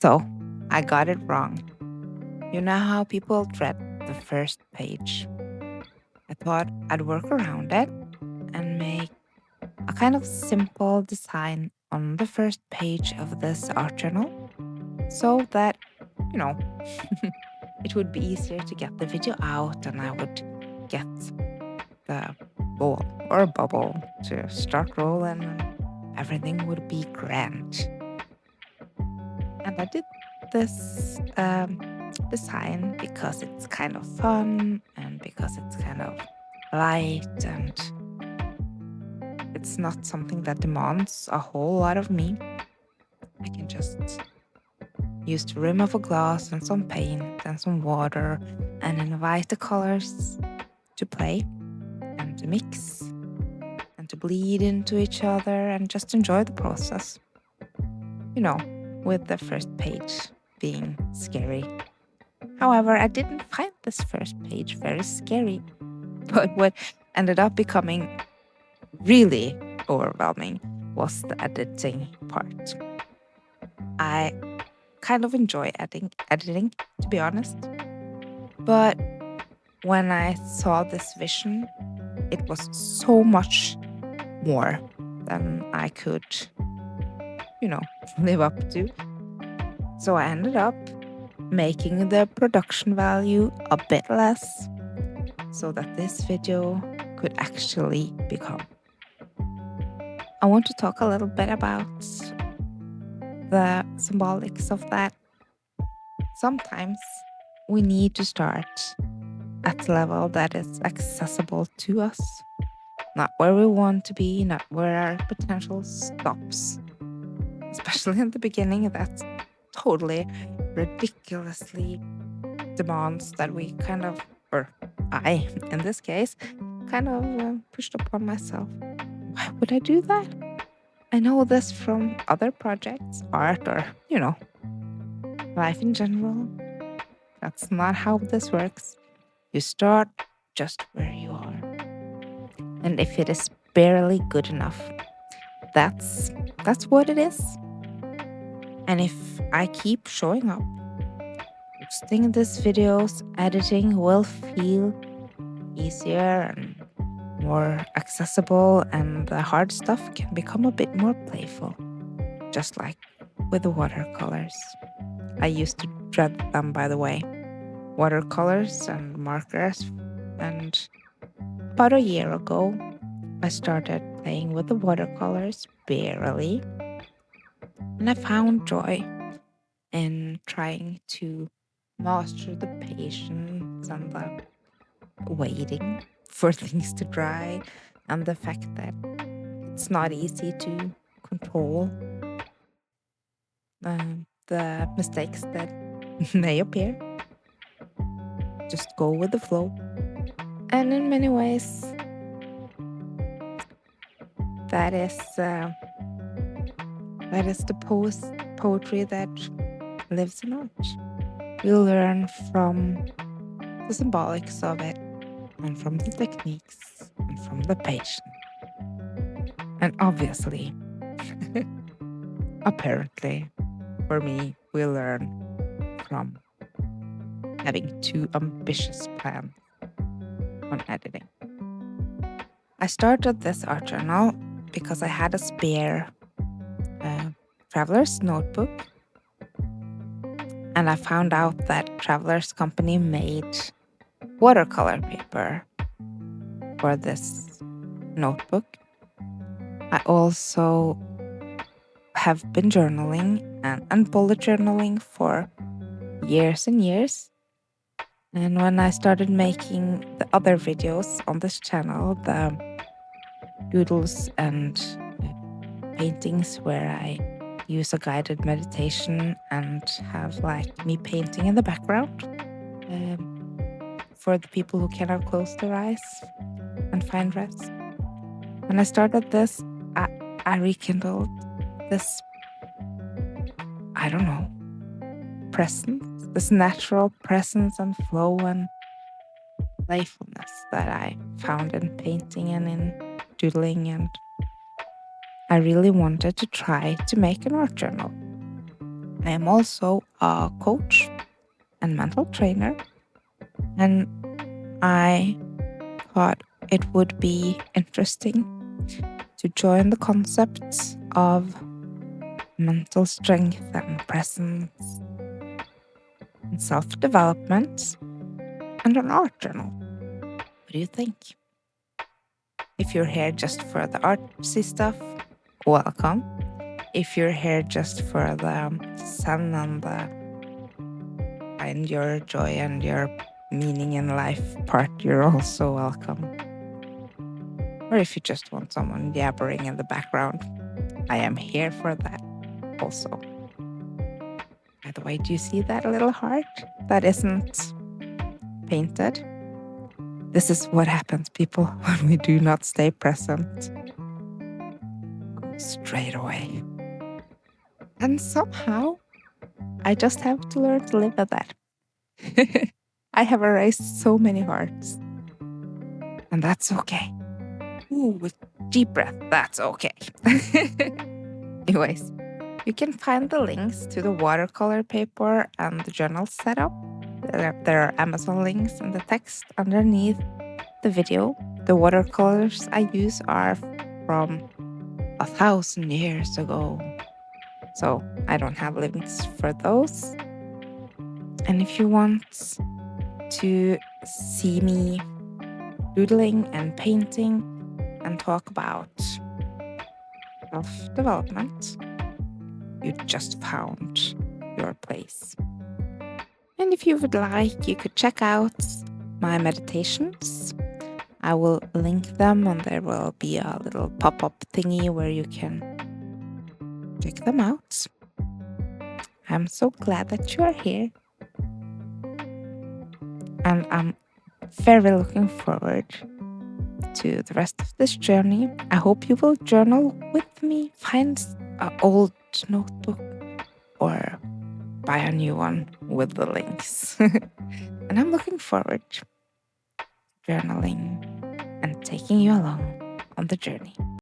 So I got it wrong. You know how people dread the first page? I thought I'd work around it and make a kind of simple design on the first page of this art journal so that, you know, it would be easier to get the video out and I would get the ball or bubble to start rolling and everything would be grand. And I did this design because it's kind of fun and because it's kind of light and it's not something that demands a whole lot of me. I can just use the rim of a glass and some paint and some water and invite the colors to play and to mix and to bleed into each other and just enjoy the process. You know, with the first page being scary. However, I didn't find this first page very scary, but what ended up becoming really overwhelming was the editing part. I kind of enjoy editing, to be honest. But when I saw this vision, it was so much more than I could, live up to. So I ended up making the production value a bit less so that this video could actually become. I want to talk a little bit about the symbolics of that. Sometimes we need to start at a level that is accessible to us, not where we want to be, not where our potential stops. Especially in the beginning, that's totally ridiculously demands that we kind of, or I, in this case, kind of pushed upon myself. Why would I do that? I know this from other projects, art, or, life in general. That's not how this works. You start just where you are. And if it is barely good enough, that's what it is. And if I keep showing up, posting these videos, editing will feel easier and more accessible, and the hard stuff can become a bit more playful, just like with the watercolors. I used to dread them, by the way. Watercolors and markers. And about a year ago, I started playing with the watercolors barely. And I found joy in trying to master the patience and the waiting for things to dry and the fact that it's not easy to control the mistakes that may appear. Just go with the flow. And in many ways, that is the poetry that lives in art. We learn from the symbolics of it, and from the techniques, and from the patience. And obviously, apparently, for me, we learn from having too ambitious plans on editing. I started this art journal because I had a spare traveler's notebook, and I found out that Traveler's Company made watercolor paper for this notebook. I also have been journaling and bullet journaling for years and years. And when I started making the other videos on this channel, the doodles and paintings where I use a guided meditation and have like me painting in the background for the people who cannot close their eyes and find rest. When I started this, I rekindled this, I don't know, presence, this natural presence and flow and playfulness that I found in painting and in doodling, and I really wanted to try to make an art journal. I am also a coach and mental trainer, and I thought it would be interesting to join the concepts of mental strength and presence and self-development and an art journal. What do you think? If you're here just for the artsy stuff, welcome. If you're here just for the sun and find your joy and your meaning in life part, you're also welcome. Or if you just want someone yabbering in the background, I am here for that also. By the way, do you see that little heart that isn't painted? This is what happens, people, when we do not stay present. Go straight away. And somehow, I just have to learn to live with that. I have erased so many hearts. And that's okay. Ooh, with deep breath, that's okay. Anyways, you can find the links to the watercolor paper and the journal setup. There are Amazon links in the text underneath the video. The watercolors I use are from 1,000 years ago, so I don't have links for those. And if you want to see me doodling and painting and talk about self-development, you just found your place. And if you would like, you could check out my meditations. I will link them, and there will be a little pop-up thingy where you can check them out. I'm so glad that you are here. And I'm very looking forward to the rest of this journey. I hope you will journal with me. Find an old notebook or buy a new one with the links. And I'm looking forward to journaling and taking you along on the journey.